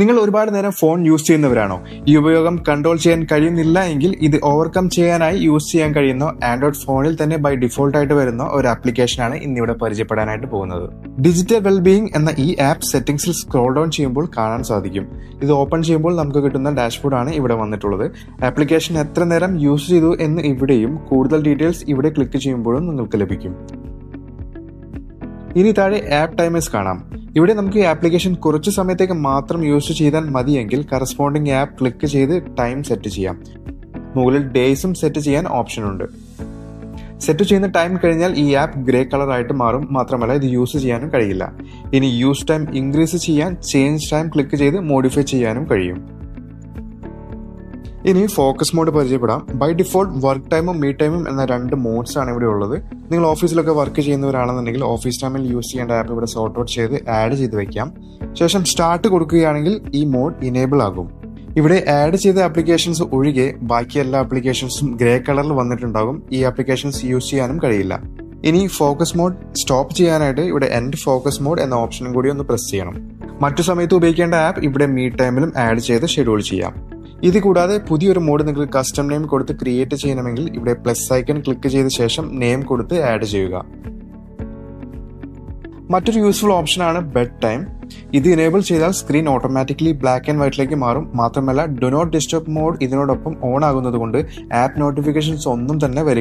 നിങ്ങൾ ഒരുപാട് നേരം ഫോൺ യൂസ് ചെയ്യുന്നവരാണോ? ഈ ഉപയോഗം കൺട്രോൾ ചെയ്യാൻ കഴിയുന്നില്ല എങ്കിൽ ഇത് ഓവർകം ചെയ്യാനായി യൂസ് ചെയ്യാൻ കഴിയുന്ന ആൻഡ്രോയിഡ് ഫോണിൽ തന്നെ ബൈ ഡിഫോൾട്ട് ആയിട്ട് വരുന്ന ഒരു ആപ്ലിക്കേഷനാണ് ഇന്നിവിടെ പരിചയപ്പെടാനായിട്ട് പോകുന്നത്. ഡിജിറ്റൽ വെൽബീയിങ് എന്ന ഈ ആപ്പ് സെറ്റിംഗ്സിൽ സ്ക്രോൾ ഡൗൺ ചെയ്യുമ്പോൾ കാണാൻ സാധിക്കും. ഇത് ഓപ്പൺ ചെയ്യുമ്പോൾ നമുക്ക് കിട്ടുന്ന ഡാഷ്ബോർഡ് ആണ് ഇവിടെ വന്നിട്ടുള്ളത്. ആപ്ലിക്കേഷൻ എത്ര നേരം യൂസ് ചെയ്തു എന്ന് ഇവിടെയും കൂടുതൽ ഡീറ്റെയിൽസ് ഇവിടെ ക്ലിക്ക് ചെയ്യുമ്പോഴും നിങ്ങൾക്ക് ലഭിക്കും. ഇനി താഴെ ആപ്പ് ടൈമേഴ്സ് കാണാം. ഇവിടെ നമുക്ക് ഈ ആപ്ലിക്കേഷൻ കുറച്ച് സമയത്തേക്ക് മാത്രം യൂസ് ചെയ്താൽ മതിയെങ്കിൽ കറസ്പോണ്ടിങ് ആപ്പ് ക്ലിക്ക് ചെയ്ത് ടൈം സെറ്റ് ചെയ്യാം. മുകളിൽ ഡേയ്സും സെറ്റ് ചെയ്യാൻ ഓപ്ഷൻ ഉണ്ട്. സെറ്റ് ചെയ്യുന്ന ടൈം കഴിഞ്ഞാൽ ഈ ആപ്പ് ഗ്രേ കളർ ആയിട്ട് മാറും. മാത്രമല്ല ഇത് യൂസ് ചെയ്യാനും കഴിയില്ല. ഇനി യൂസ് ടൈം ഇൻക്രീസ് ചെയ്യാൻ ചേഞ്ച് ടൈം ക്ലിക്ക് ചെയ്ത് മോഡിഫൈ ചെയ്യാനും കഴിയും. ഇനി ഫോക്കസ് മോഡ് പരിചയപ്പെടാം. ബൈ ഡിഫോൾട്ട് വർക്ക് ടൈമും മീ ടൈമും എന്ന രണ്ട് മോഡ്സ് ആണ് ഇവിടെ ഉള്ളത്. നിങ്ങൾ ഓഫീസിലൊക്കെ വർക്ക് ചെയ്യുന്നവരാണെന്നുണ്ടെങ്കിൽ ഓഫീസ് ടൈമിൽ യൂസ് ചെയ്യേണ്ട ആപ്പ് ഇവിടെ സോർട്ട് ഔട്ട് ചെയ്ത് ആഡ് ചെയ്ത് വെക്കാം. ശേഷം സ്റ്റാർട്ട് കൊടുക്കുകയാണെങ്കിൽ ഈ മോഡ് ഇനേബിൾ ആകും. ഇവിടെ ആഡ് ചെയ്ത ആപ്ലിക്കേഷൻസ് ഒഴികെ ബാക്കി എല്ലാ ആപ്ലിക്കേഷൻസും ഗ്രേ കളറിൽ വന്നിട്ടുണ്ടാകും. ഈ ആപ്ലിക്കേഷൻസ് യൂസ് ചെയ്യാനും കഴിയില്ല. ഇനി ഫോക്കസ് മോഡ് സ്റ്റോപ്പ് ചെയ്യാനായിട്ട് ഇവിടെ എൻഡ് ഫോക്കസ് മോഡ് എന്ന ഓപ്ഷനും കൂടി ഒന്ന് പ്രസ് ചെയ്യണം. മറ്റു സമയത്ത് ഉപയോഗിക്കേണ്ട ആപ്പ് ഇവിടെ മീ ടൈമിലും ആഡ് ചെയ്ത് ഷെഡ്യൂൾ ചെയ്യാം. ഇത് കൂടാതെ പുതിയൊരു മോഡ് നിങ്ങൾക്ക് കസ്റ്റം നെയിം കൊടുത്ത് ക്രിയേറ്റ് ചെയ്യണമെങ്കിൽ ഇവിടെ പ്ലസ് ഐക്കൺ ക്ലിക്ക് ചെയ്ത ശേഷം നെയിം കൊടുത്ത് ആഡ് ചെയ്യുക. മറ്റൊരു യൂസ്ഫുൾ ഓപ്ഷനാണ് ബെഡ് ടൈം. ഇത് ഇനേബിൾ ചെയ്താൽ സ്ക്രീൻ ഓട്ടോമാറ്റിക്കലി ബ്ലാക്ക് ആൻഡ് വൈറ്റിലേക്ക് മാറും. മാത്രമല്ല ഡു നോട്ട് ഡിസ്റ്റർബ് മോഡ് ഇതിനോടൊപ്പം ഓൺ ആകുന്നത് കൊണ്ട് ആപ്പ് നോട്ടിഫിക്കേഷൻസ് ഒന്നും തന്നെ വരിക